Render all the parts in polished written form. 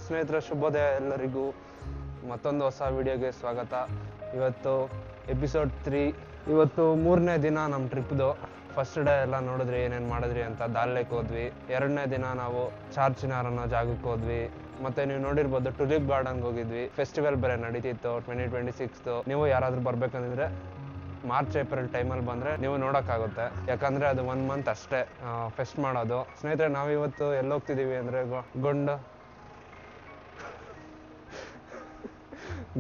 ಸ್ನೇಹಿತರೆ ಶುಭೋದಯ ಎಲ್ಲರಿಗೂ. ಮತ್ತೊಂದು ಹೊಸ ವಿಡಿಯೋಗೆ ಸ್ವಾಗತ. ಇವತ್ತು ಎಪಿಸೋಡ್ 3. ಇವತ್ತು 3ನೇ ದಿನ ನಮ್ಮ ಟ್ರಿಪ್ದು. ಫಸ್ಟ್ ಡೇ ಎಲ್ಲ ನೋಡಿದ್ರಿ ಏನೇನು ಮಾಡಿದ್ರಿ ಅಂತ. ದಾಲ್ಲೇಕ್ ಹೋದ್ವಿ. 2ನೇ ದಿನ ನಾವು ಚಾರ್ಚಿನಾರ್ ಅನ್ನೋ ಜಾಗಕ್ಕೆ ಹೋದ್ವಿ. ಮತ್ತೆ ನೀವು ನೋಡಿರ್ಬೋದು ಟುಲಿಪ್ ಗಾರ್ಡನ್ಗೆ ಹೋಗಿದ್ವಿ. ಫೆಸ್ಟಿವಲ್ ಬೇರೆ ನಡೀತಿತ್ತು 2026. ನೀವು ಯಾರಾದರೂ ಬರ್ಬೇಕಂದ್ರೆ ಮಾರ್ಚ್ ಏಪ್ರಿಲ್ ಟೈಮಲ್ಲಿ ಬಂದರೆ ನೀವು ನೋಡೋಕ್ಕಾಗುತ್ತೆ. ಯಾಕಂದರೆ ಅದು 1 ಮಂತ್ ಅಷ್ಟೇ ಫೆಸ್ಟ್ ಮಾಡೋದು. ಸ್ನೇಹಿತರೆ ನಾವಿವತ್ತು ಎಲ್ಲಿ ಹೋಗ್ತಿದ್ದೀವಿ ಅಂದರೆ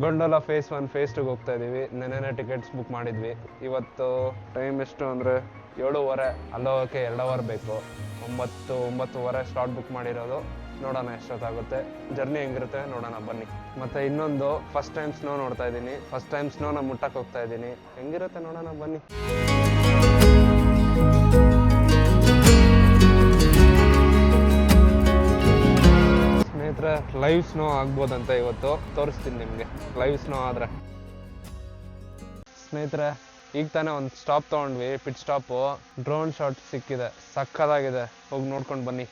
ಗೊಂಡೋಲ ಫೇಸ್ 1 ಫೇಸ್ 2ಗೆ ಹೋಗ್ತಾ ಇದ್ದೀವಿ. ನೆನ್ನೆನೇ ಟಿಕೆಟ್ಸ್ ಬುಕ್ ಮಾಡಿದ್ವಿ. ಇವತ್ತು ಟೈಮ್ ಎಷ್ಟು ಅಂದರೆ 7:30. ಅಲ್ಲೋಗೋಕ್ಕೆ 2 ಅವರ್ ಬೇಕು. 9:30 ಸ್ಲಾಟ್ ಬುಕ್ ಮಾಡಿರೋದು. ನೋಡೋಣ ಎಷ್ಟೊತ್ತಾಗುತ್ತೆ, ಜರ್ನಿ ಹೆಂಗಿರುತ್ತೆ ನೋಡೋಣ ಬನ್ನಿ. ಮತ್ತೆ ಇನ್ನೊಂದು ಫಸ್ಟ್ ಟೈಮ್ ಸ್ನೋ ನೋಡ್ತಾ ಇದ್ದೀನಿ. ಫಸ್ಟ್ ಟೈಮ್ ಸ್ನೋನ ಮುಟ್ಟಕ್ಕೆ ಹೋಗ್ತಾ ಇದ್ದೀನಿ. ಹೆಂಗಿರುತ್ತೆ ನೋಡೋಣ ಬನ್ನಿ. ಸ್ನೇಹಿತರೆ ಲೈವ್ ಸ್ನೋ ಆಗ್ಬೋದಂತ ಇವತ್ತು ತೋರಿಸ್ತೀನಿ ನಿಮಗೆ. ಲೈವ್ ಸ್ನೋ ಆದರೆ ಸ್ನೇಹಿತರೆ ಈಗ ತಾನೇ ಒಂದು ಸ್ಟಾಪ್ ತೊಗೊಂಡ್ವಿ, ಪಿಟ್ ಸ್ಟಾಪು. ಡ್ರೋನ್ ಶಾಟ್ ಸಿಕ್ಕಿದೆ, ಸಕ್ಕದಾಗಿದೆ. ಹೋಗಿ ನೋಡ್ಕೊಂಡು ಬನ್ನಿ.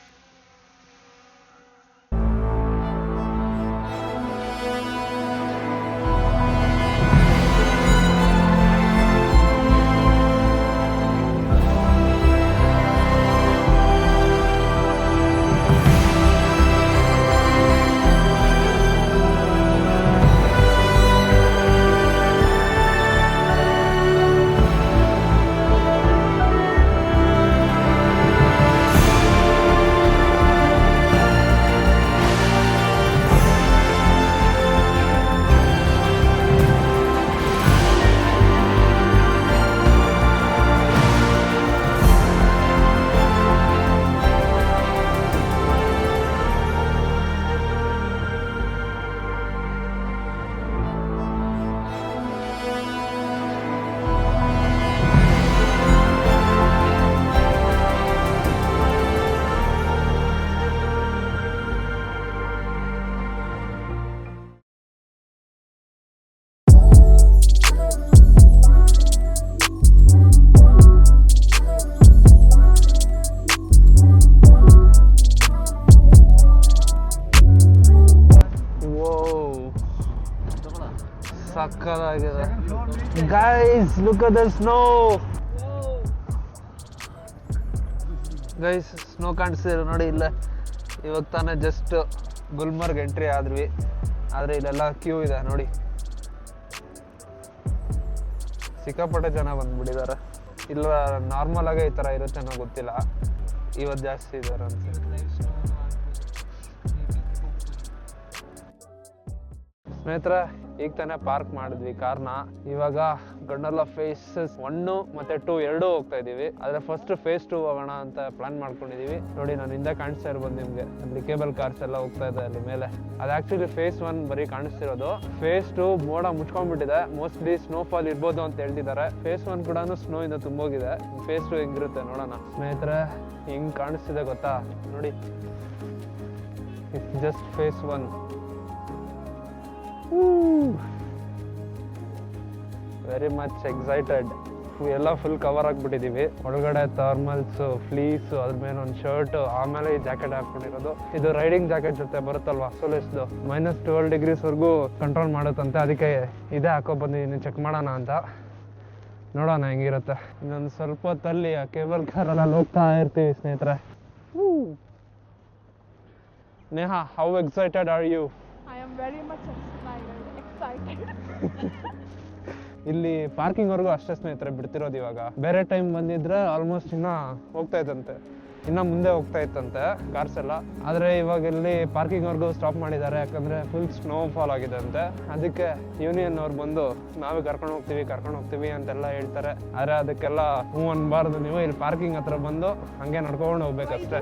ಸಕ್ಕದಾಗಿದೆ guys, look at the snow guys. Snow ಕಾಣಿಸ್ತಿದೆ ನೋಡಿ ಇಲ್ಲೇ. ಇವಾಗ ತಾನೇ ಜಸ್ಟ್ ಗುಲ್ಮರ್ಗ್ ಎಂಟ್ರಿ ಆದ್ವಿ, ಆದರೆ ಇಲ್ಲೆಲ್ಲ ಕ್ಯೂ ಇದೆ ನೋಡಿ. ಸಿಕ್ಕಾಪಟ್ಟೆ ಜನ ಬಂದ್ಬಿಟ್ಟಿದ್ದಾರೆ. ಇಲ್ಲ ನಾರ್ಮಲ್ ಆಗೇ ಈ ಥರ ಇರುತ್ತೆ ಅನ್ನೋ ಗೊತ್ತಿಲ್ಲ, ಇವತ್ತು ಜಾಸ್ತಿ ಇದ್ದಾರೆ ಅಂತ. ಸ್ನೇಹಿತರೆ ಈಗ ತಾನೇ ಪಾರ್ಕ್ ಮಾಡಿದ್ವಿ ಕಾರ್ನ. ಇವಾಗ ಗೊಂಡೋಲ ಫೇಸಸ್ 1 ಮತ್ತೆ 2 ಎರಡೂ ಹೋಗ್ತಾ ಇದೀವಿ. ಆದ್ರೆ ಫಸ್ಟ್ ಫೇಸ್ 2 ಹೋಗೋಣ ಅಂತ ಪ್ಲಾನ್ ಮಾಡ್ಕೊಂಡಿದೀವಿ. ನೋಡಿ ನಾನು ಹಿಂದೆ ಕಾಣಿಸ್ತಾ ಇರ್ಬೋದು ನಿಮ್ಗೆ, ಅಲ್ಲಿ ಕೇಬಲ್ ಕಾರ್ಸ್ ಎಲ್ಲ ಹೋಗ್ತಾ ಇದೆ ಅಲ್ಲಿ ಮೇಲೆ. ಅದು ಆಕ್ಚುಲಿ ಫೇಸ್ 1 ಬರೀ ಕಾಣಿಸ್ತಿರೋದು. ಫೇಸ್ 2 ಮೋಡ ಮುಚ್ಕೊಂಡ್ಬಿಟ್ಟಿದೆ, ಮೋಸ್ಟ್ಲಿ ಸ್ನೋಫಾಲ್ ಇರ್ಬೋದು ಅಂತ ಹೇಳ್ತಿದ್ದಾರೆ. ಫೇಸ್ 1 ಕೂಡ ಸ್ನೋ ಇಂದ ತುಂಬೋಗಿದೆ. ಫೇಸ್ 2 ಹೆಂಗಿರುತ್ತೆ ನೋಡೋಣ. ಸ್ನೇಹಿತರೆ ಹಿಂಗ್ ಕಾಣಿಸ್ತಿದೆ ಗೊತ್ತಾ ನೋಡಿ, it's just phase 1. Very much excited. ಎಲ್ಲ ಫುಲ್ ಕವರ್ ಆಗಿಬಿಟ್ಟಿದ್ದೀವಿ. ಒಳಗಡೆ ಥರ್ಮಲ್ಸ್, ಫ್ಲೀಸ್, ಅದ್ರ ಮೇಲೆ ಒಂದು ಶರ್ಟ್, ಆಮೇಲೆ ಈ ಜಾಕೆಟ್ ಹಾಕೊಂಡಿರೋದು. ಇದು ರೈಡಿಂಗ್ ಜಾಕೆಟ್ ಜೊತೆ ಬರುತ್ತಲ್ವಾ ಸೋಲಿಸ್ದು. -12 ಡಿಗ್ರೀಸ್ವರೆಗೂ ಕಂಟ್ರೋಲ್ ಮಾಡುತ್ತಂತೆ. ಅದಕ್ಕೆ ಇದೇ ಹಾಕೋ ಬಂದಿದ್ದೀನಿ, ಚೆಕ್ ಮಾಡೋಣ ಅಂತ. ನೋಡೋಣ ಹೆಂಗಿರುತ್ತೆ. ಇನ್ನೊಂದು ಸ್ವಲ್ಪ ಹೊತ್ತಲ್ಲಿ ಆ ಕೇಬಲ್ ಕಾರಲ್ಲಿ ಹೋಗ್ತಾ ಇರ್ತೀವಿ ಸ್ನೇಹಿತರೆ. Neha, how excited are you? I am very much excited. ಇಲ್ಲಿ ಪಾರ್ಕಿಂಗ್ ವರೆಗೂ ಅಷ್ಟೇ ಸ್ನೇಹಿತರೆ ಬಿಡ್ತಿರೋದು. ಇವಾಗ ಬೇರೆ ಟೈಮ್ ಬಂದಿದ್ರೆ ಆಲ್ಮೋಸ್ಟ್ ಇನ್ನ ಹೋಗ್ತಾ ಇತ್ತಂತೆ, ಇನ್ನ ಮುಂದೆ ಹೋಗ್ತಾ ಇತ್ತಂತೆ ಕಾರ್ಸ್ ಎಲ್ಲ. ಆದ್ರೆ ಇವಾಗ ಇಲ್ಲಿ ಪಾರ್ಕಿಂಗ್ ವರ್ಗೂ ಸ್ಟಾಪ್ ಮಾಡಿದ್ದಾರೆ, ಯಾಕಂದ್ರೆ ಫುಲ್ ಸ್ನೋ ಫಾಲ್ ಆಗಿದೆ ಅಂತೆ. ಅದಕ್ಕೆ ಯೂನಿಯನ್ ಅವ್ರು ಬಂದು ನಾವೇ ಕರ್ಕೊಂಡು ಹೋಗ್ತೀವಿ ಅಂತೆಲ್ಲ ಹೇಳ್ತಾರೆ. ಆದ್ರೆ ಅದಕ್ಕೆಲ್ಲ ಹ್ಞೂ ಅನ್ಬಾರ್ದು. ನೀವು ಇಲ್ಲಿ ಪಾರ್ಕಿಂಗ್ ಹತ್ರ ಬಂದು ಹಂಗೆ ನಡ್ಕೊಂಡು ಹೋಗ್ಬೇಕಷ್ಟೇ.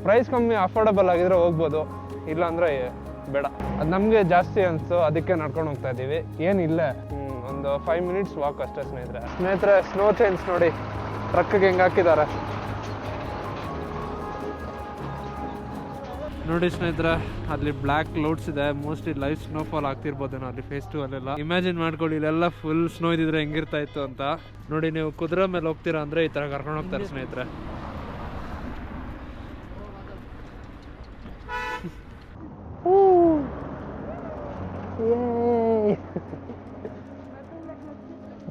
ಪ್ರೈಸ್ ಕಮ್ಮಿ ಅಫೋರ್ಡಬಲ್ ಆಗಿದ್ರೆ ಹೋಗ್ಬೋದು, ಇಲ್ಲ ಅಂದ್ರೆ ಬೇಡ. ಅದು ನಮಗೆ ಜಾಸ್ತಿ ಅನಿಸ್ತು, ಅದಕ್ಕೆ ನಡ್ಕೊಂಡು ಹೋಗ್ತಾ ಇದ್ದೀವಿ. ಏನಿಲ್ಲ, ಒಂದು 5 ಮಿನಿಟ್ಸ್ ವಾಕ್ ಅಷ್ಟೇ ಸ್ನೇಹಿತರೆ. ಸ್ನೋ ಚೈನ್ಸ್ ನೋಡಿ ಟ್ರಕ್ಗೆ ಹೆಂಗೆ ಹಾಕಿದ್ದಾರೆ ನೋಡಿ ಸ್ನೇಹಿತರೆ. ಅಲ್ಲಿ ಬ್ಲ್ಯಾಕ್ ಕ್ಲೌಡ್ಸ್ ಇದೆ, ಮೋಸ್ಟ್ಲಿ ಲೈವ್ ಸ್ನೋಫಾಲ್ ಆಗ್ತಿರ್ಬೋದೇನೋ ಅಲ್ಲಿ ಫೇಸ್ 2 ಅಲ್ಲೆಲ್ಲ. ಇಮ್ಯಾಜಿನ್ ಮಾಡ್ಕೊಳ್ಳಿ ಇಲ್ಲೆಲ್ಲ ಫುಲ್ ಸ್ನೋ ಇದ್ದಿದ್ರೆ ಹೆಂಗಿರ್ತಾ ಇತ್ತು ಅಂತ ನೋಡಿ. ನೀವು ಕುದುರೆ ಮೇಲೆ ಹೋಗ್ತೀರಾ ಅಂದ್ರೆ ಈ ತರ ಕರ್ಕೊಂಡು ಹೋಗ್ತಾರೆ ಸ್ನೇಹಿತರೆ.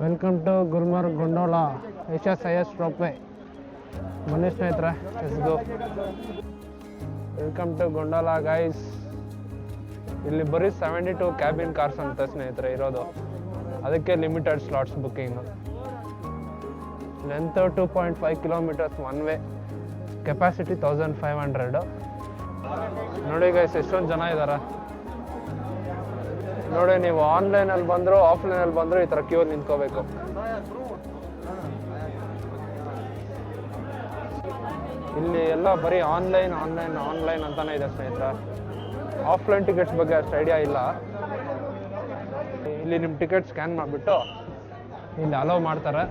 Welcome to Gulmarg gondola HSIS ropeway. ಬನ್ನಿ ಸ್ನೇಹಿತರೆ, let's go. Welcome to gondola guys. ಇಲ್ಲಿ ಬರೀ 72 ಕ್ಯಾಬಿನ್ ಕಾರ್ಸ್ ಅಂತ ಸ್ನೇಹಿತರೆ ಇರೋದು, ಅದಕ್ಕೆ limited slots booking. Length 2.5 kilometres one way, capacity 1500. ನೋಡಿ ಗೈಸ್ ಎಷ್ಟೊಂದು ಜನ ಇದ್ದಾರೆ ನೋಡಿ. ನೀವು ಆನ್ಲೈನಲ್ಲಿ ಬಂದರೂ ಆಫ್ಲೈನಲ್ಲಿ ಬಂದರೂ ಈ ಥರ ಕ್ಯೂ ನಿಂತ್ಕೋಬೇಕು. ಇಲ್ಲಿ ಎಲ್ಲ ಬರೀ ಆನ್ಲೈನ್ ಅಂತಾನೆ ಇದೆ ಸ್ನೇಹಿತರೆ. ಆಫ್ಲೈನ್ ಟಿಕೆಟ್ಸ್ ಬಗ್ಗೆ ಅಷ್ಟು ಐಡಿಯಾ ಇಲ್ಲ. ಇಲ್ಲಿ ನಿಮ್ಮ ಟಿಕೆಟ್ ಸ್ಕ್ಯಾನ್ ಮಾಡಿಬಿಟ್ಟು ಇಲ್ಲಿ ಅಲೋ ಮಾಡ್ತಾರೆ.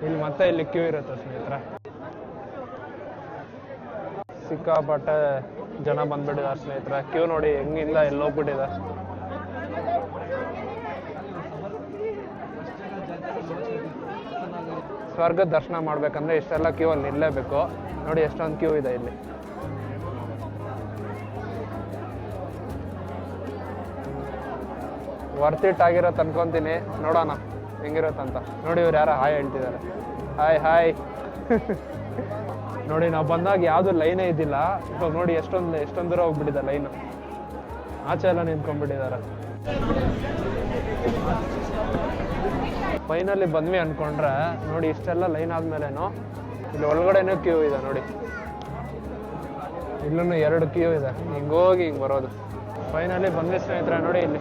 ಇಲ್ಲಿ ಮತ್ತೆ ಇಲ್ಲಿ ಕ್ಯೂ ಇರುತ್ತೆ ಸ್ನೇಹಿತರೆ. ಸಿಕ್ಕಾಪಟ್ಟೆ ಜನ ಬಂದ್ಬಿಟ್ಟಿದ್ದಾರೆ ಸ್ನೇಹಿತರೆ. ಕ್ಯೂ ನೋಡಿ ಹೆಂಗಿಂದ ಎಲ್ಲಿ ಹೋಗ್ಬಿಟ್ಟಿದೆ. ಸ್ವರ್ಗದ ದರ್ಶನ ಮಾಡ್ಬೇಕಂದ್ರೆ ಇಷ್ಟೆಲ್ಲ ಕ್ಯೂ ಅಲ್ಲಿ ನಿಲ್ಲಲೇಬೇಕು. ನೋಡಿ ಎಷ್ಟೊಂದು ಕ್ಯೂ ಇದೆ ಇಲ್ಲಿ. ವರ್ತ್ ಇಟ್ ಆಗಿರತ್ತೆ ಅನ್ಕೊಂತೀನಿ. ನೋಡೋಣ ಹೆಂಗಿರತ್ತಂತ. ನೋಡಿ ಇವ್ರು ಯಾರೋ ಹಾಯ್ ಹೇಳ್ತಿದ್ದಾರೆ. ಹಾಯ್ ನೋಡಿ ನಾವು ಬಂದಾಗ ಯಾವುದು ಲೈನೇ ಇದ್ದಿಲ್ಲ. ಇವಾಗ ನೋಡಿ ಎಷ್ಟೊಂದು ದೂರ ಹೋಗ್ಬಿಟ್ಟಿದೆ ಲೈನು. ಆಚೆ ಎಲ್ಲ ನಿಂತ್ಕೊಂಡ್ಬಿಟ್ಟಿದ್ದಾರೆ. ಫೈನಲ್ಲಿ ಬಂದ್ವಿ ಅನ್ಕೊಂಡ್ರೆ ನೋಡಿ ಇಷ್ಟೆಲ್ಲ ಲೈನ್ ಆದ್ಮೇಲೇನು ಇಲ್ಲಿ ಒಳಗಡೆನೂ ಕ್ಯೂ ಇದೆ ನೋಡಿ. ಇಲ್ಲೂ 2 ಕ್ಯೂ ಇದೆ. ಹಿಂಗೋಗಿ ಹಿಂಗೆ ಬರೋದು. ಫೈನಲಿ ಬಂದ್ವಿ ಸ್ನೇಹಿತರೆ. ನೋಡಿ ಇಲ್ಲಿ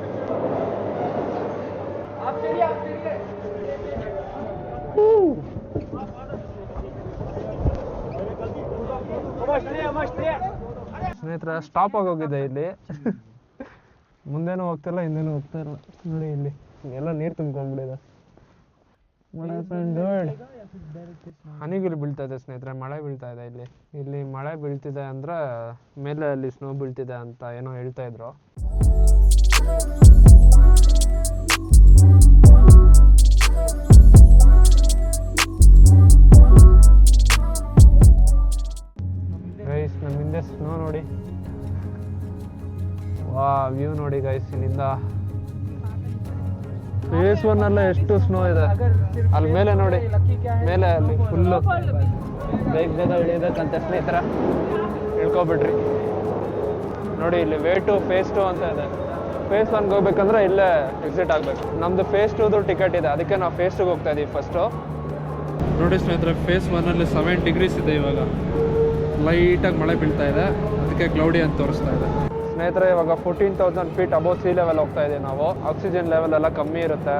ಸ್ನೇಹಿತರೆ ಸ್ಟಾಪ್ ಆಗೋಗಿದೆ ಇಲ್ಲಿ. ಮುಂದೇನೂ ಹೋಗ್ತಿಲ್ಲ, ಹಿಂದೇನೂ ಹೋಗ್ತಾ ಇಲ್ಲ. ನೋಡಿ ಇಲ್ಲಿ ಎಲ್ಲ ನೀರು ತುಂಬ್ಕೊಂಡ್ಬಿಟ್ಟಿದೆ. ಹನಿಗಿಲ್ಲಿ ಬೀಳ್ತಾ ಇದೆ ಸ್ನೇಹಿತರೆ. ಮಳೆ ಬೀಳ್ತಾ ಇದೆ ಇಲ್ಲಿ ಮಳೆ ಬೀಳ್ತಿದೆ ಅಂದ್ರೆ ಮೇಲೆ ಅಲ್ಲಿ ಸ್ನೋ ಬೀಳ್ತಿದೆ ಅಂತ ಏನೋ ಹೇಳ್ತಾ ಇದ್ರು. ಗೈಸ್ ನಮ್ಮ ಹಿಂದೆ ಸ್ನೋ ನೋಡಿ. ವಾ ವ್ಯೂ ನೋಡಿ ಗೈಸ್. ಇಲ್ಲಿಂದ ಫೇಸ್ 1 ಅಲ್ಲೇ ಎಷ್ಟು ಸ್ನೋ ಇದೆ. ಅಲ್ಲಿ ಮೇಲೆ ನೋಡಿ, ಮೇಲೆ ಅಲ್ಲಿ ಫುಲ್ಲು ಬೇಗ ಇಳಿಯೋದಕ್ಕಂತ ಸ್ನೇಹಿತರ ಇಳ್ಕೊಬಿಟ್ರಿ. ನೋಡಿ ಇಲ್ಲಿ ವೇ ಟು ಫೇಸ್ 2 ಅಂತ ಇದೆ. ಫೇಸ್ 1ಗೆ ಹೋಗ್ಬೇಕಂದ್ರೆ ಇಲ್ಲೇ ಎಕ್ಸಿಟ್ ಆಗಬೇಕು. ನಮ್ದು ಫೇಸ್ 2ದು ಟಿಕೆಟ್ ಇದೆ, ಅದಕ್ಕೆ ನಾವು ಫೇಸ್ 2ಗೆ ಹೋಗ್ತಾ ಇದೀವಿ ಫಸ್ಟು. ನೋಡಿ ಸ್ನೇಹಿತರೆ, ಫೇಸ್ 1ಅಲ್ಲಿ 7 ಡಿಗ್ರೀಸ್ ಇದೆ. ಇವಾಗ ಲೈಟಾಗಿ ಮಳೆ ಬೀಳ್ತಾ ಇದೆ, ಅದಕ್ಕೆ ಕ್ಲೌಡಿ ಅಂತ ತೋರಿಸ್ತಾ ಇದೆ ಸ್ನೇಹಿತರೆ. ಇವಾಗ 14,000 ಫೀಟ್ ಅಬೌವ್ ಸೀ ಲೆವೆಲ್ ಹೋಗ್ತಾ ಇದೀವಿ ನಾವು. ಆಕ್ಸಿಜನ್ ಲೆವೆಲ್ ಎಲ್ಲ ಕಮ್ಮಿ ಇರುತ್ತೆ.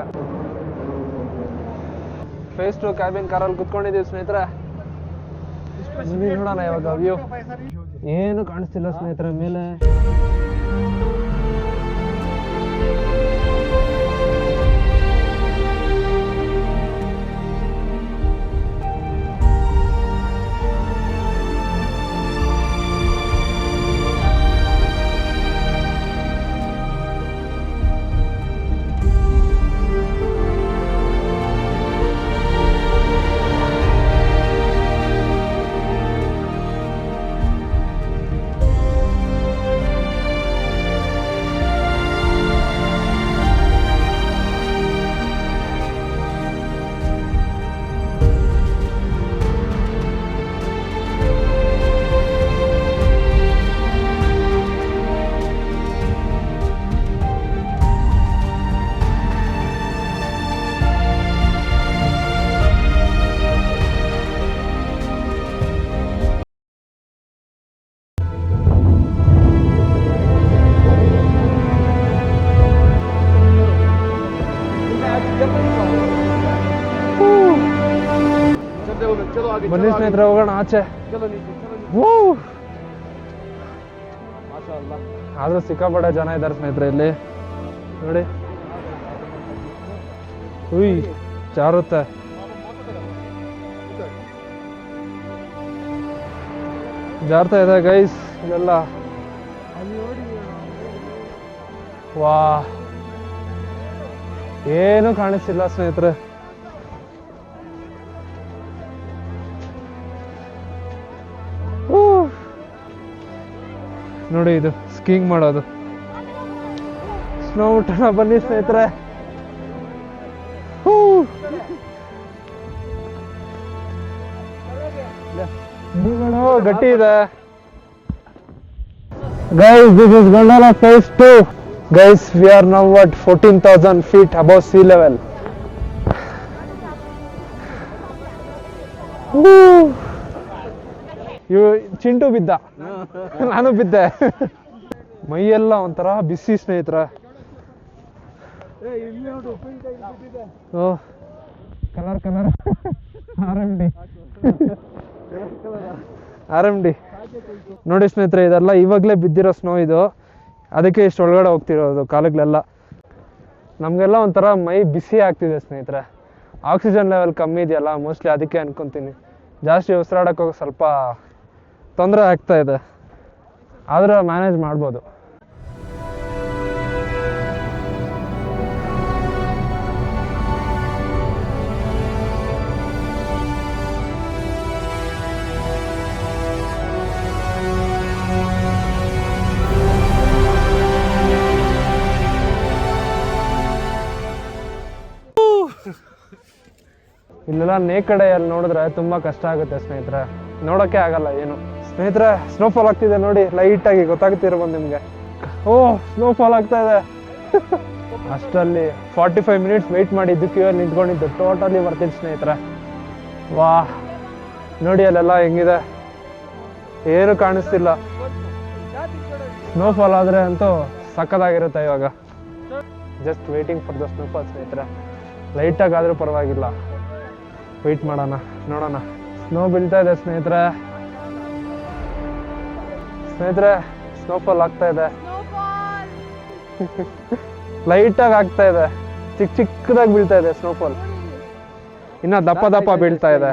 ಫೇಸ್ 2 ಕ್ಯಾಬಿನ್ ಕಾರಲ್ಲಿ ಕುತ್ಕೊಂಡಿದ್ದೀವಿ ಸ್ನೇಹಿತರೆ. ನೋಡೋಣ ಇವಾಗ ವ್ಯೂ. ಏನು ಕಾಣಿಸ್ತಿಲ್ಲ ಸ್ನೇಹಿತರೆ ಮೇಲೆ. ಬನ್ನಿ ಸ್ನೇಹಿತರೆ ಹೋಗೋಣ ಆಚೆ. ಆದ್ರೂ ಸಿಕ್ಕಾಪಟ್ಟೆ ಜನ ಇದ್ದಾರೆ ಸ್ನೇಹಿತರೆ ಇಲ್ಲಿ ನೋಡಿ. ಉಯ್ ಜಾರುತ್ತೆ. ಜಾರ್ತಾ ಇದೆ ಗೈಸ್ ಇದೆಲ್ಲ. ವಾ ಏನು ಕಾಣಿಸ್ತಿಲ್ಲ ಸ್ನೇಹಿತರೆ. ನೋಡಿ ಇದು ಸ್ಕೀಯಿಂಗ್ ಮಾಡೋದು. ಸ್ನೋ ಊಟನ ಬನ್ನಿ ಸ್ನೇಹಿತರೆ. ಗಟ್ಟಿ ಇದೆ. Guys, this is Gondola phase 2. Guys, we are now at 14,000 feet above sea level. Chintu ಬಿದ್ದ, ನಾನು ಬಿದ್ದೆ. ಮೈಯೆಲ್ಲ ಒಂಥರ ಬಿಸಿ ಸ್ನೇಹಿತರ. ಕಲರ್ ಕಲರ್ RMD ನೋಡಿ ಸ್ನೇಹಿತರೆ, ಇದೆಲ್ಲ ಇವಾಗಲೇ ಬಿದ್ದಿರೋ ಸ್ನೋ ಇದು. ಅದಕ್ಕೆ ಇಷ್ಟು ಒಳಗಡೆ ಹೋಗ್ತಿರೋದು ಕಾಲುಗಳೆಲ್ಲ. ನಮಗೆಲ್ಲ ಒಂಥರ ಮೈ ಬಿಸಿ ಆಗ್ತಿದೆ ಸ್ನೇಹಿತರೆ. ಆಕ್ಸಿಜನ್ ಲೆವೆಲ್ ಕಮ್ಮಿ ಇದೆಯಲ್ಲ, ಮೋಸ್ಟ್ಲಿ ಅದಕ್ಕೆ ಅನ್ಕೊತೀನಿ. ಜಾಸ್ತಿ ಉಸಿರಾಡೋಕೆ ಸ್ವಲ್ಪ ತೊಂದರೆ ಆಗ್ತಾ ಇದೆ, ಆದ್ರೆ ಮ್ಯಾನೇಜ್ ಮಾಡ್ಬೋದು. ಇಲ್ಲೆಲ್ಲ ನೇಕಡೆಯಲ್ಲಿ ನೋಡಿದ್ರೆ ತುಂಬಾ ಕಷ್ಟ ಆಗುತ್ತೆ ಸ್ನೇಹಿತರೆ, ನೋಡೋಕೆ ಆಗಲ್ಲ ಏನು. ಸ್ನೇಹಿತರೆ, ಸ್ನೋಫಾಲ್ ಆಗ್ತಿದೆ ನೋಡಿ, ಲೈಟ್ ಆಗಿ ಗೊತ್ತಾಗ್ತಿರ್ಬೋದು ನಿಮ್ಗೆ. ಸ್ನೋಫಾಲ್ ಆಗ್ತಾ ಇದೆ. ಅಷ್ಟರಲ್ಲಿ 45 ಮಿನಿಟ್ಸ್ ವೆಯ್ಟ್ ಮಾಡಿದ್ದು, ಕ್ಯೂ ಅಲ್ಲಿ ನಿಂತ್ಕೊಂಡಿದ್ದು. ಟೋಟಲಿ ಬರ್ತೀನಿ ಸ್ನೇಹಿತರೆ. ವಾ ನೋಡಿ ಅಲ್ಲೆಲ್ಲ ಹೆಂಗಿದೆ, ಏನು ಕಾಣಿಸ್ತಿಲ್ಲ. ಸ್ನೋಫಾಲ್ ಆದ್ರೆ ಅಂತೂ ಸಕ್ಕತ್ತಾಗಿರುತ್ತೆ. ಇವಾಗ just waiting for the snowfall ಸ್ನೇಹಿತರೆ. ಲೈಟಾಗಿ ಆದ್ರೂ ಪರವಾಗಿಲ್ಲ, ವೆಯ್ಟ್ ಮಾಡೋಣ, ನೋಡೋಣ. ಸ್ನೋ ಬೀಳ್ತಾ ಇದೆ ಸ್ನೇಹಿತರೆ. ಸ್ನೋಫಾಲ್ ಆಗ್ತಾ ಇದೆ. ಲೈಟಾಗಿ ಆಗ್ತಾ ಇದೆ, ಚಿಕ್ಕದಾಗಿ ಬೀಳ್ತಾ ಇದೆ ಸ್ನೋಫಾಲ್. ಇನ್ನ ದಪ್ಪ ಬೀಳ್ತಾ ಇದೆ.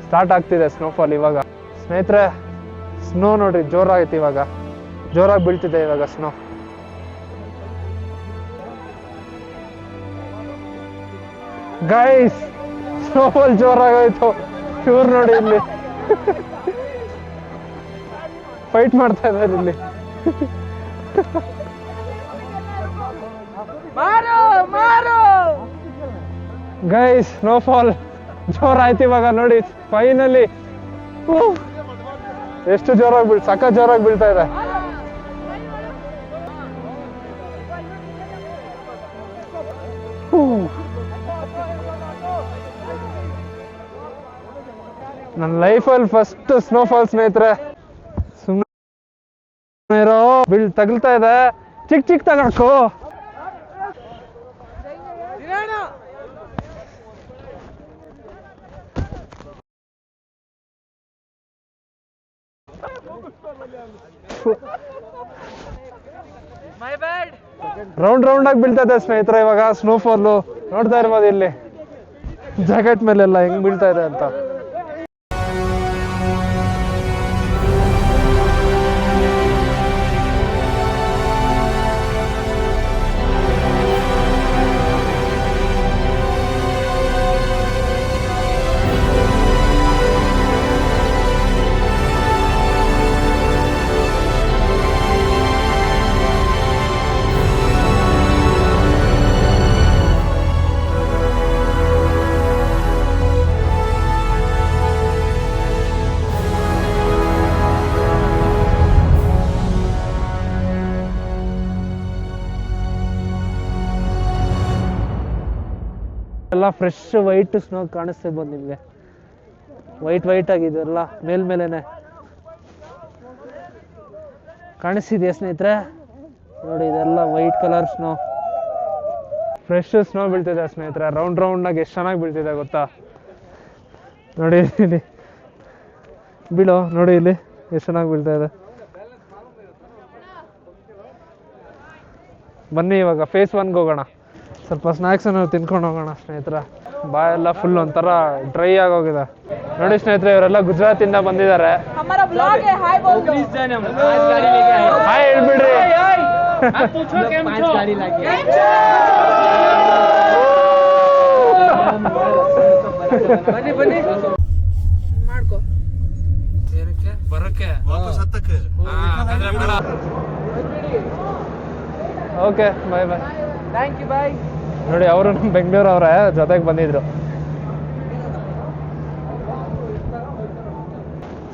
ಸ್ಟಾರ್ಟ್ ಆಗ್ತಿದೆ ಸ್ನೋಫಾಲ್ ಇವಾಗ ಸ್ನೇಹಿತರೆ. ಸ್ನೋ ನೋಡ್ರಿ, ಜೋರಾಗೈತಿ ಇವಾಗ, ಜೋರಾಗಿ ಬೀಳ್ತಿದೆ ಇವಾಗ ಸ್ನೋ. Guys, snowfall ಜೋರಾಗೋಯ್ತು. ಇವ್ರು ನೋಡಿ ಇಲ್ಲಿ ಫೈಟ್ ಮಾಡ್ತಾ ಇದ್ದಾರೆ ಇಲ್ಲಿ. ಗೈಸ್, ಸ್ನೋಫಾಲ್ ಜೋರಾಯ್ತು ಇವಾಗ ನೋಡಿ. ಫೈನಲಿ ಎಷ್ಟು ಜೋರಾಗಿ ಸಖತ್ ಜೋರಾಗಿ ಬೀಳ್ತಾ ಇದೆ. ನನ್ನ ಲೈಫಲ್ಲಿ ಫಸ್ಟ್ ಸ್ನೋಫಾಲ್ ಸ್ನೇಹಿತರೆ. ಸುಮ್ಮನೆ ತಗಲ್ತಾ ಇದೆ, ಚಿಕ್ಕ ತಗಾಕು. ರೌಂಡ್ ಆಗಿ ಬೀಳ್ತಾ ಇದೆ ಸ್ನೇಹಿತರೆ ಇವಾಗ ಸ್ನೋಫಾಲು. ನೋಡ್ತಾ ಇರ್ಬೋದು ಇಲ್ಲಿ ಜಾಕೆಟ್ ಮೇಲೆಲ್ಲ ಹೆಂಗ್ ಬೀಳ್ತಾ ಇದೆ ಅಂತ. ಎಲ್ಲ ಫ್ರೆಶ್ ವೈಟ್ ಸ್ನೋ ಕಾಣಿಸ್ತಿರ್ಬೋದು ನಿಮಗೆ. ವೈಟ್ ಆಗಿದೆಲ್ಲ ಮೇಲ್ಮೇಲೆನೆ ಕಾಣಿಸ್ತಿದೆಯಾ ಸ್ನೇಹಿತರೆ? ನೋಡಿ, ಇದೆಲ್ಲ white colour snow, fresh snow ಬೀಳ್ತಿದೆ ಸ್ನೇಹಿತರೆ. ರೌಂಡ್ ಆಗಿ ಎಷ್ಟು ಚೆನ್ನಾಗಿ ಬೀಳ್ತಿದೆ ಗೊತ್ತಾ? ನೋಡಿ ಇಲ್ಲಿ ಬೀಳೋ, ನೋಡಿ ಇಲ್ಲಿ ಎಷ್ಟು ಚೆನ್ನಾಗಿ ಬೀಳ್ತಾ ಇದೆ. ಬನ್ನಿ ಇವಾಗ ಫೇಸ್ 1 ಹೋಗೋಣ. ಸ್ವಲ್ಪ ಸ್ನ್ಯಾಕ್ಸ್ ಅನ್ನು ತಿನ್ಕೊಂಡು ಹೋಗೋಣ ಸ್ನೇಹಿತರೆ. ಬಾಯೆಲ್ಲ ಫುಲ್ ಒಂಥರ ಡ್ರೈ ಆಗೋಗಿದೆ. ನೋಡಿ ಸ್ನೇಹಿತರೆ, ಇವರೆಲ್ಲ ಗುಜರಾತ್ ಇಂದ ಬಂದಿದ್ದಾರೆ. ಹಾಯ್ ಹೇಳ್ಬಿಡ್ರಿ. ಮಾಡ್ಕೋ ಬರಕ್ಕೆ ವಾಪಸ್ ಹತ್ತಕ್ಕೆ okay bye bye. Thank you bye. ನೋಡಿ ಅವರು ನಮ್ಮ ಬೆಂಗಳೂರು ಅವರೇ ಜೊತೆಗೆ ಬಂದಿದ್ರು.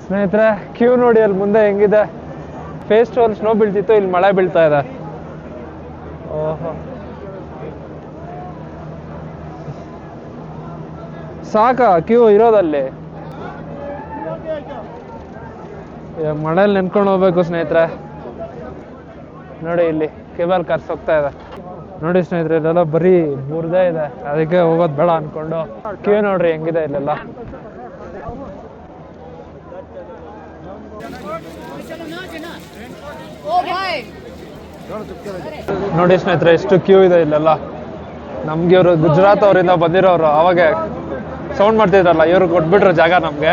ಸ್ನೇಹಿತರೆ ಕ್ಯೂ ನೋಡಿ ಅಲ್ಲಿ ಮುಂದೆ ಹೆಂಗಿದೆ. ಫೇಸ್ಟಿವಲ್ ಸ್ನೋ ಬೀಳ್ತಿತ್ತು, ಇಲ್ಲಿ ಮಳೆ ಬೀಳ್ತಾ ಇದೆ. ಓಹೋ ಸಾಕಾ ಕ್ಯೂ ಇರೋದಲ್ಲಿ? ಮಳೆಯಲ್ಲಿ ನೆನ್ಕೊಂಡು ಹೋಗ್ಬೇಕು ಸ್ನೇಹಿತರೆ. ನೋಡಿ ಇಲ್ಲಿ ಕೇಬಲ್ ಕಾರ್ಸ್ ಹೋಗ್ತಾ ಇದೆ. ನೋಡಿ ಸ್ನೇಹಿತರೆ ಇಲ್ಲೆಲ್ಲ ಬರೀ ಬುರ್ದೇ ಇದೆ, ಅದಕ್ಕೆ ಹೋಗೋದು ಬೇಡ ಅನ್ಕೊಂಡು ಕ್ಯೂ ನೋಡ್ರಿ ಹೆಂಗಿದೆ ಇಲ್ಲೆಲ್ಲ. ನೋಡಿ ಸ್ನೇಹಿತರೆ ಎಷ್ಟು ಕ್ಯೂ ಇದೆ ಇಲ್ಲೆಲ್ಲ. ನಮ್ಗೆ ಇವರು ಗುಜರಾತ್ ಅವರಿಂದ ಬಂದಿರೋರು, ಅವಾಗ ಸೌಂಡ್ ಮಾಡ್ತಿದ್ರಲ್ಲ, ಇವ್ರು ಕೊಟ್ಬಿಟ್ರು ಜಾಗ ನಮ್ಗೆ,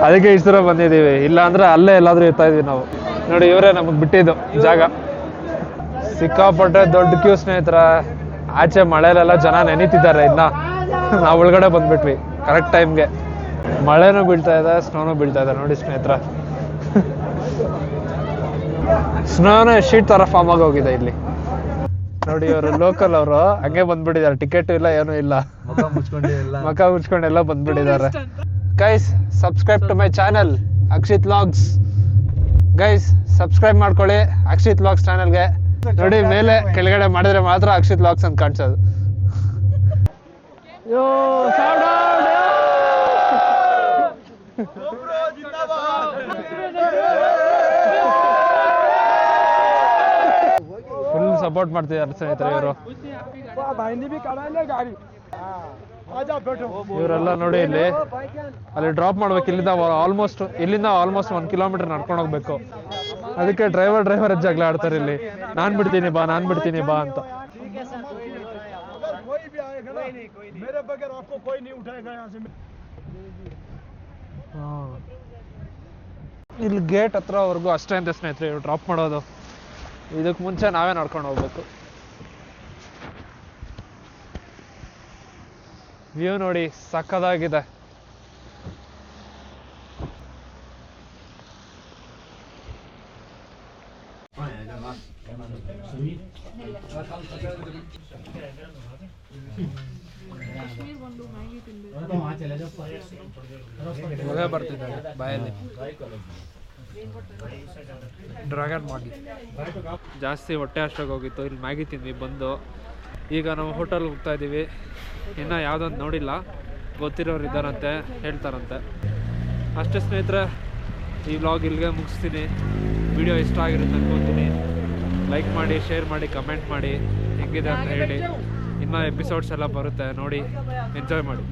ಅದಕ್ಕೆ ಇಷ್ಟು ದೂರ ಬಂದಿದ್ದೀವಿ. ಇಲ್ಲ ಅಂದ್ರೆ ಅಲ್ಲೇ ಎಲ್ಲಾದ್ರೂ ಇರ್ತಾ ಇದ್ವಿ ನಾವು. ನೋಡಿ ಇವರೇ ನಮಗ್ ಬಿಟ್ಟಿದ್ದು ಜಾಗ. ಸಿಕ್ಕಾಪಟ್ಟೆ ದೊಡ್ಡ ಕ್ಯೂ ಸ್ನೇಹಿತರ. ಆಚೆ ಮಳೆಲೆಲ್ಲ ಜನ ನೆನೀತಿದ್ದಾರೆ, ಇನ್ನ ನಾವು ಒಳಗಡೆ ಬಂದ್ಬಿಟ್ವಿ ಕರೆಕ್ಟ್ ಟೈಮ್ಗೆ. ಮಳೆನೂ ಬೀಳ್ತಾ ಇದೆ, ಸ್ನೋನು ಬೀಳ್ತಾ ಇದೆ. ನೋಡಿ ಸ್ನೇಹಿತರ ಸ್ನೋನೇ ಶೀಟ್ ತರ ಫಾರ್ಮ್ ಆಗಿ ಹೋಗಿದೆ ಇಲ್ಲಿ. ನೋಡಿ ಅವರು ಲೋಕಲ್ ಅವರು ಹಂಗೆ ಬಂದ್ಬಿಟ್ಟಿದ್ದಾರೆ, ಟಿಕೆಟ್ ಇಲ್ಲ ಏನೂ ಇಲ್ಲ, ಮಕ ಮುಚ್ಕೊಂಡೆಲ್ಲ ಬಂದ್ಬಿಟ್ಟಿದ್ದಾರೆ. Guys subscribe to my channel Akshit vlogs. Guys subscribe ಮಾಡ್ಕೊಳ್ಳಿ ಅಕ್ಷಿತ್ ವ್ಲಾಗ್ಸ್ ಚಾನಲ್ಗೆ. ನೋಡಿ ಮೇಲೆ ಕೆಳಗಡೆ ಮಾಡಿದ್ರೆ ಮಾತ್ರ ಅಕ್ಷಿತ್ ವ್ಲಾಗ್ಸ್ ಅಂತ ಕಾಣಿಸೋದು. ಫುಲ್ ಸಪೋರ್ಟ್ ಮಾಡ್ತಿದ್ದಾರೆ ಸ್ನೇಹಿತರೆ ಇವರು. ಇವರೆಲ್ಲ ನೋಡಿ ಇಲ್ಲಿ ಅಲ್ಲಿ ಡ್ರಾಪ್ ಮಾಡ್ಬೇಕು. ಇಲ್ಲಿಂದ ಆಲ್ಮೋಸ್ಟ್ 1 ಕಿಲೋಮೀಟರ್ ನಡ್ಕೊಂಡು ಹೋಗ್ಬೇಕು. ಅದಕ್ಕೆ ಡ್ರೈವರ್ ಜಗಳ ಆಡ್ತಾರೆ ಇಲ್ಲಿ, ನಾನ್ ಬಿಡ್ತೀನಿ ಬಾ ಅಂತ. ಇಲ್ಲಿ ಗೇಟ್ ಹತ್ರವರೆಗೂ ಅಷ್ಟೇ ಅಂತ ಸ್ನೇಹಿತರೆ ಇವ್ರು ಡ್ರಾಪ್ ಮಾಡೋದು. ಇದಕ್ಕೆ ಮುಂಚೆ ನಾವೇ ನಡ್ಕೊಂಡು ಹೋಗ್ಬೇಕು. ವ್ಯೂ ನೋಡಿ ಸಕ್ಕದಾಗಿದೆ. ಹೊಗೆ ಬರ್ತಿದ್ದಾರೆ ಬಾಯಲ್ಲಿ. ಡ್ರ್ಯಾಗನ್ ಮಾಡಿ ಜಾಸ್ತಿ ಹೊಟ್ಟೆ ಅಷ್ಟಾಗಿ ಹೋಗಿತ್ತು. ಇಲ್ಲಿ ಮ್ಯಾಗಿ ತಿಂದ್ವಿ ಬಂದು. ಈಗ ನಾವು ಹೋಟೆಲ್ಗೆ ಹೋಗ್ತಾ ಇದ್ದೀವಿ. ಇನ್ನೂ ಯಾವುದೊಂದು ನೋಡಿಲ್ಲ, ಗೊತ್ತಿರೋರು ಇದ್ದಾರಂತೆ, ಹೇಳ್ತಾರಂತೆ. ಅಷ್ಟೇ ಸ್ನೇಹಿತರೆ, ಈ ವ್ಲಾಗ್ ಇಲ್ಲಿಗೆ ಮುಗಿಸ್ತೀನಿ. ವಿಡಿಯೋ ಇಷ್ಟ ಆಗಿರುತ್ತೆ ಅನ್ಕೊತೀನಿ. ಲೈಕ್ ಮಾಡಿ, ಶೇರ್ ಮಾಡಿ, ಕಮೆಂಟ್ ಮಾಡಿ, ಹೆಂಗಿದೆ ಅಂತ ಹೇಳಿ. ಇನ್ನೂ ಎಪಿಸೋಡ್ಸ್ ಎಲ್ಲ ಬರುತ್ತೆ ನೋಡಿ, ಎಂಜಾಯ್ ಮಾಡಿ.